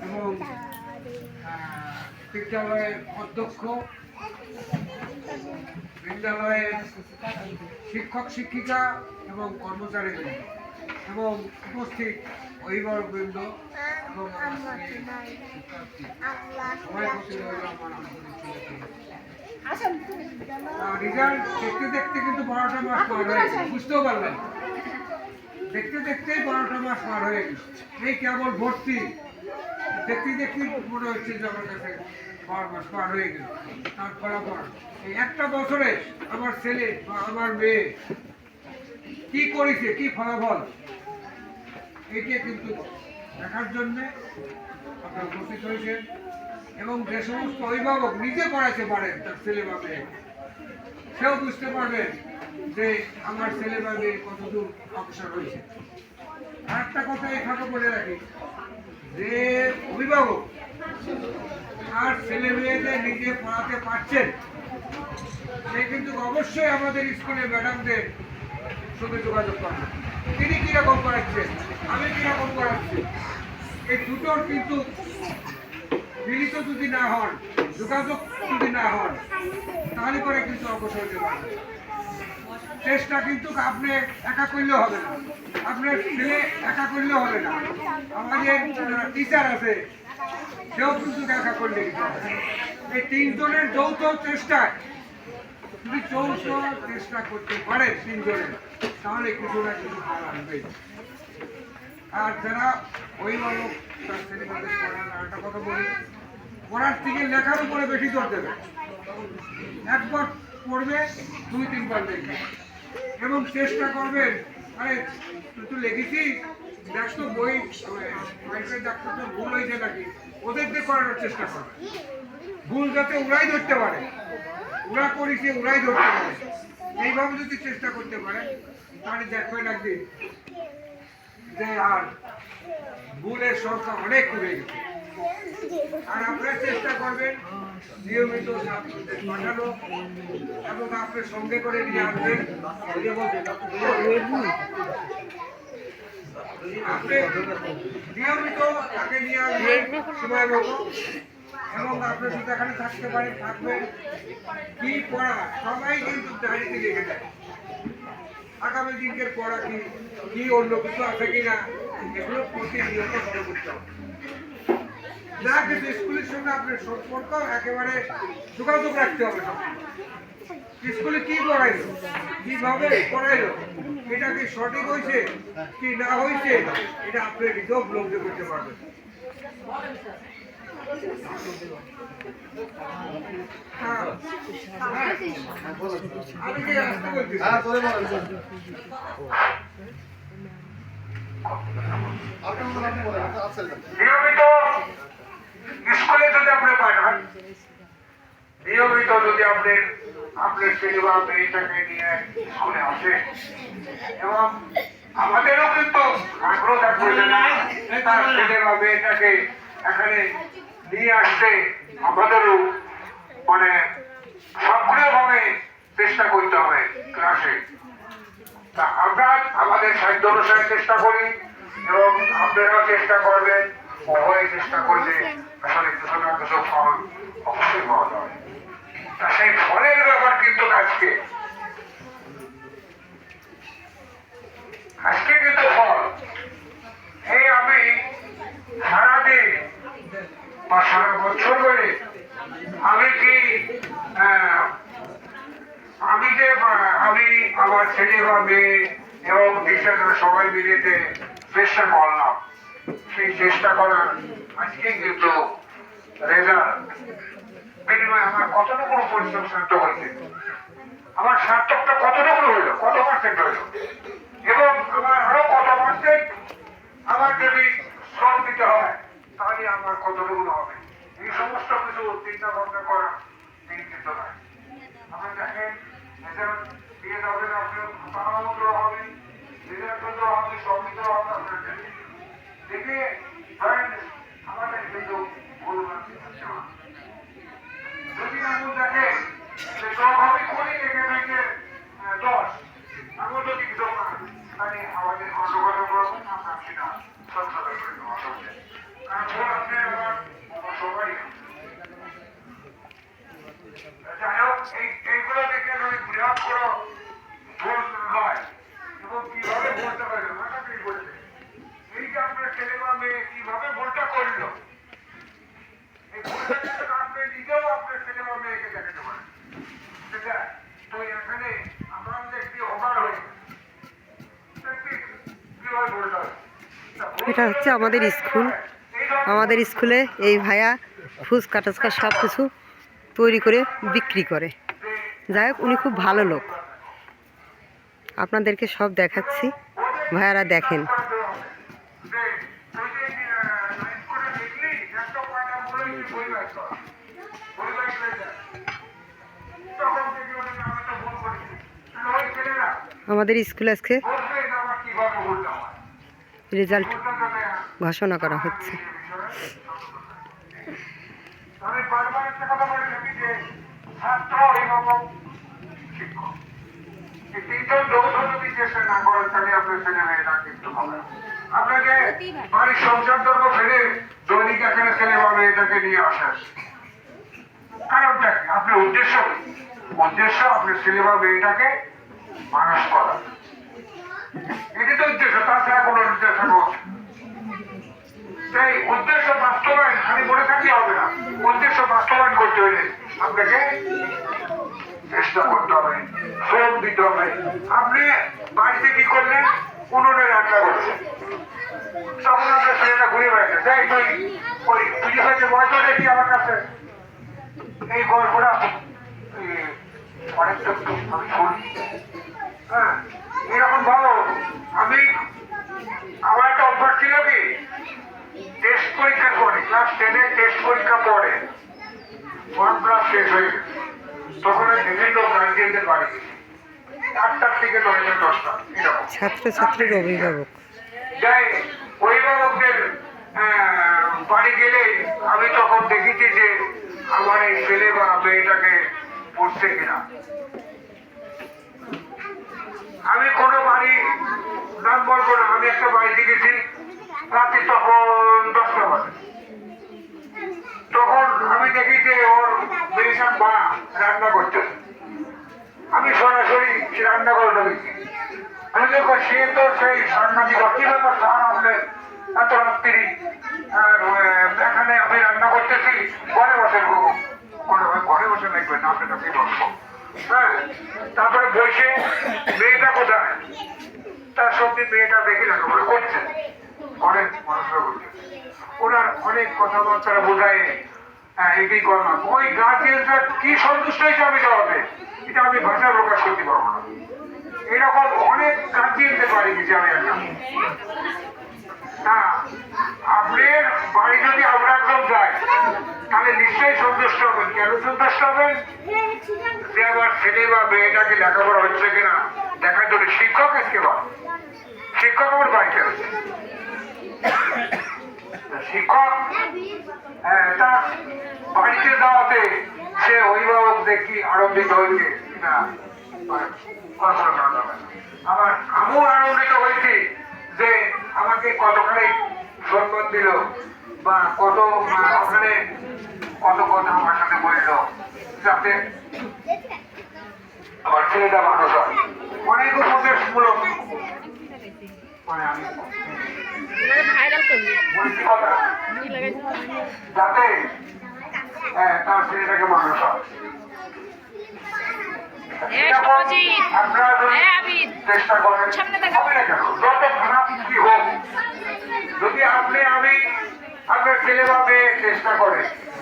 এবং বিদ্যালয়ের অধ্যক্ষ, বিদ্যালয়ের শিক্ষক শিক্ষিকা এবং কর্মচারীবৃন্দ এবং উপস্থিত অভিভাবকবৃন্দ এবং রেজাল্ট দেখতে দেখতে কিন্তু 12টা মাস পার হয়ে গেছে, বুঝতেও পারলেন। দেখতে দেখতেই 12টা মাস পার হয়ে গেল। এই কেবল ভর্তি দেখতে দেখতে মনে হচ্ছে যে আমার কাছে 12 মাস পার হয়ে গেল। তার ফলাফল এই একটা বছরে আমার ছেলে বা আমার মেয়ে কি করেছে, কি ফলাফল, এইটা কিন্তু দেখার জন্যে আপনারা উপস্থিত হয়েছেন। এবং যে সমস্ত অভিভাবক নিজে পড়াইতে পারেন তার ছেলে বা মেয়ে, সেও বুঝতে পারবেন যে আমার ছেলে বা মেয়ে কতদূর অগ্রসর হয়েছে। আর একটা কথা এখানে বলে রাখি, যে অভিভাবক আর ছেলে মেয়েদের নিজে পড়াতে পারছেন, সে কিন্তু অবশ্যই আমাদের স্কুলে ম্যাডামদের সঙ্গে যোগাযোগ করবেন। তিনি কিরকম পড়াচ্ছেন, আমি কিরকম পড়াচ্ছি, এই দুটোর কিন্তু মিলিত যদি না হন, যোগাযোগ যদি না হন, তাহলে পরে কিন্তু অগ্রসর হতে পারবে। চেষ্টা কিন্তু আপনি একা করলেও হবে না, আপনার ছেলে একা করলেও হবে না, আমাদের টিচার আছে সেও কিন্তু একা করলে এই তিনজনের যৌথ চেষ্টায় যদি যৌথ চেষ্টা করতে পারেন তিনজনের, তাহলে কিছু না কিছু ভালো আসবে। আর যারা অভিভাবক তার ছেলেমেয়েদের পড়ান, একটা কথা বলি, পড়ার থেকে লেখার উপরে বেশি জোর দেবে। একবার পড়বে, 2-3 বার লিখবে এবং চেষ্টা করবেন, আরে তুই তো লিখেছিস, দেখ তো বই ডাক্তার তো ভুল হয়েছে নাকি, ওদের দিয়ে করানোর চেষ্টা করবে। ভুল যাতে ওরাই ধরতে পারে, ওরা করেছে ওরাই ধরতে পারে, এইভাবে যদি চেষ্টা করতে পারে তাহলে দেখবে লাগবে যে আর ভুলের সংখ্যা অনেক কমে গেছে। আর আপনারা চেষ্টা করবেন নিয়মিত ছাত্রদের পাঠানো এবং আপনার সঙ্গে করে নিয়ে আসবেন। আপনি নিয়মিত তাকে নিয়ে আসবেন সময় মতো, এবং আপনি যদি এখানে থাকতে পারেন থাকবেন। কি পড়া সবাই কিন্তু ডায়েরিতে লিখে দেয়, আগামী দিনের পড়া কি, কি অন্য কিছু আছে কিনা, এগুলো প্রতিনিয়ত ফলো করতে হবে। যা কিছু স্কুলের সঙ্গে আপনার সম্পর্ক একেবারে যোগাযোগ রাখতে হবে। স্কুলে কি পড়াইলো, কিভাবে পড়াইলো, এটা কি সঠিক হয়েছে কি না হয়েছে, এটা আপনি নিজেও উপলব্ধি করতে পারবেন। আমি কি আসতে বলছি নিয়মিত স্কুলে যদি আপনি পাঠান, নিয়মিত যদি আপনার ছেলে বা মেয়েটাকে নিয়ে স্কুলে আসে, এবং আমাদেরও কিন্তু আগ্রহ থাকবে তার ছেলে বা মেয়েটাকে এখানে নিয়ে আসতে, আমাদেরও মানে সক্রিয়ভাবে চেষ্টা করতে হবে ক্লাসে। তা আমরা আমাদের সাহিত্য অনুসারে চেষ্টা করি এবং আপনারাও চেষ্টা করবেন, উভয় চেষ্টা করলে আসলে কিছু না কিছু ফল অবশ্যই পাওয়া যাবে। তা সেই ফলের ব্যাপার কিন্তু আজকে কিন্তু ফল, এই আমি সারাদিন বা সারা বছর ধরে আমি কি আমি আমার ছেলে বা মেয়ে এবং টিচাররা সবাই মিলিয়ে চেষ্টা করলাম, সেই চেষ্টা করার আজকে কিন্তু রেজাল্ট বিনিময়ে আমার কতটুকু পরিশ্রম সার্থক হয়েছে, আমার সার্থকটা কতটুকু হইল, কত পার্সেন্ট হইল, এবং আমার আরো কত পার্সেন্ট আমার যদি শ্রম দিতে হয় তাহলে আমার কতটুকু হবে, এই সমস্ত কিছু চিন্তা ভাবনা করা চিন্তিত নয়। আপনি দেখেন রেজাল্ট দিয়ে যাবেন, আপনি প্রাণবন্ত হবে, রেজাল্ট হবে, সমিত হবে, আপনার দেখে আমাদের কিন্তু যদি এমন দেখে যে সব আমি করি দেখে দেখে 10 এমন যদি কিছু তাহলে আমাদের গন্ডগোল করবেন, আমরা সেটা সঞ্চালন করে নেওয়া হবে। কিভাবে ভুলটা করলো, এই ভুলটা কিন্তু আপনি নিজেও আপনার ছেলে বা মেয়েকে দেখাতে পারেন। সেটা তো এখানে আমাদের একটি অভার হয়ে কিভাবে ভুলটা হয়। এটা হচ্ছে আমাদের স্কুল। আমাদের স্কুলে এই ভাইয়া ফুচকা টুচকা সব কিছু তৈরি করে বিক্রি করে। যাই হোক, উনি খুব ভালো লোক। আপনাদেরকে সব দেখাচ্ছি, ভাইয়ারা দেখেন। আমাদের স্কুলে আজকে রেজাল্ট ঘোষণা করা হচ্ছে। আমি বারবার একটা কথা বলে থাকি যে ছাত্র অভিভাবক শিক্ষক এই তিনজন যৌথ যদি চেষ্টা না করেন তাহলে আপনার ছেলে মেয়েরা কিন্তু হবে। আপনাকে বাড়ির সংসার ধর্ম ফেলে দৈনিক এখানে ছেলে বা মেয়েটাকে নিয়ে আসেন, কারণটা কি? আপনার উদ্দেশ্য আপনার ছেলে বা মেয়েটাকে মানুষ করা, এটি তো উদ্দেশ্য, তাছাড়া কোনো উদ্দেশ্য নয়। সেই উদ্দেশ্য বাস্তবায়ন খালি বলে থাকলে হবে না, উদ্দেশ্য বাস্তবায়ন করতে হলে আপনাকে চেষ্টা করতে হবে, শ্রম দিতে হবে। আপনি বাড়িতে কি করলেন? উনুনে রান্না করছেন, তখন আপনার ছেলেটা ঘুরে বেড়াচ্ছে, যাই তুই ওই তুই হয়তো বয়স দেখি আমার কাছে এই গল্পটা অনেকটা আমি শুনি। হ্যাঁ, এরকম ভালো। আমার একটা অভ্যাস ছিল কি, টেস্ট পরীক্ষার পরে ক্লাস 10-এর টেস্ট পরীক্ষা পরে 1 ক্লাস শেষ হয়ে গেছে, তখন বিভিন্ন গার্জিয়ানদের বাড়ি গেছি 8টা থেকে 9টা 10টা এরকম ছাত্রছাত্রীর অভিভাবক যাই অভিভাবকদের বাড়ি গেলে আমি তখন দেখেছি যে আমার এই ছেলে বা মেয়েটাকে পড়ছে কিনা। আমি কোনো বাড়ি নাম বলবো না, আমি একটা বাড়িতে গেছি রাতে তখন 10টা বাজে, তখন আমি দেখি যে ওর মেয়েটার মা রান্না করতেছে। আমি সরাসরি রান্না করে ঢুকেছি। আমি দেখো সে তো সেই সাংঘাতিক কি ব্যাপার স্যার, আপনি এত রাত্রি এখানে আমি রান্না করতেছি, ঘরে বসে ঘরে বসে দেখবেন না, আপনাকে কি বলবো। হ্যাঁ, তারপরে বসে মেয়েটা কোথায়, তার সত্যি মেয়েটা দেখি লেখাপড়া করছে, অনেক পড়াশোনা করছে, ওনার অনেক কথাবার্তা বোঝায় এটাই করা। ওই গার্জিয়ানরা কি সন্তুষ্ট হয়েছে আমি জবাবে, এটা আমি ভাষা প্রকাশ করতে পারবো না। এরকম অনেক গার্জিয়ানদের বাড়ি গেছি আমি একদম। হ্যাঁ, আপনার বাড়ি যদি আমরা একদম যাই তাহলে নিশ্চয়ই সন্তুষ্ট হবেন। কেন সন্তুষ্ট হবেন? যে আমার ছেলে বা মেয়েটাকে লেখাপড়া হচ্ছে কিনা দেখার জন্য শিক্ষক আজকে বল, শিক্ষক আমার বাড়িতে হচ্ছে শিক্ষক। তার বাড়িতে যাওয়াতে সে অভিভাবক দেখি আনন্দিত হয়েছে কিনা কল্পনা করা যাবে। আমার আমিও আনন্দিত হয়েছি যে আমাকে কতখানি সম্মান দিল বা কত ওখানে কত কথা আমার সাথে বলল, যাতে আমার ছেলেটা মানুষ হয়। অনেক উপদেশমূলক মানে আমি বলছি কথা, যাতে তার ছেলেটাকে মানুষ হয়। আপনারা যদি চেষ্টা করেন হবে না কেন, যত খারাপ কি হোক, যদি আপনি আমি আপনার ছেলে বা মেয়ে চেষ্টা করে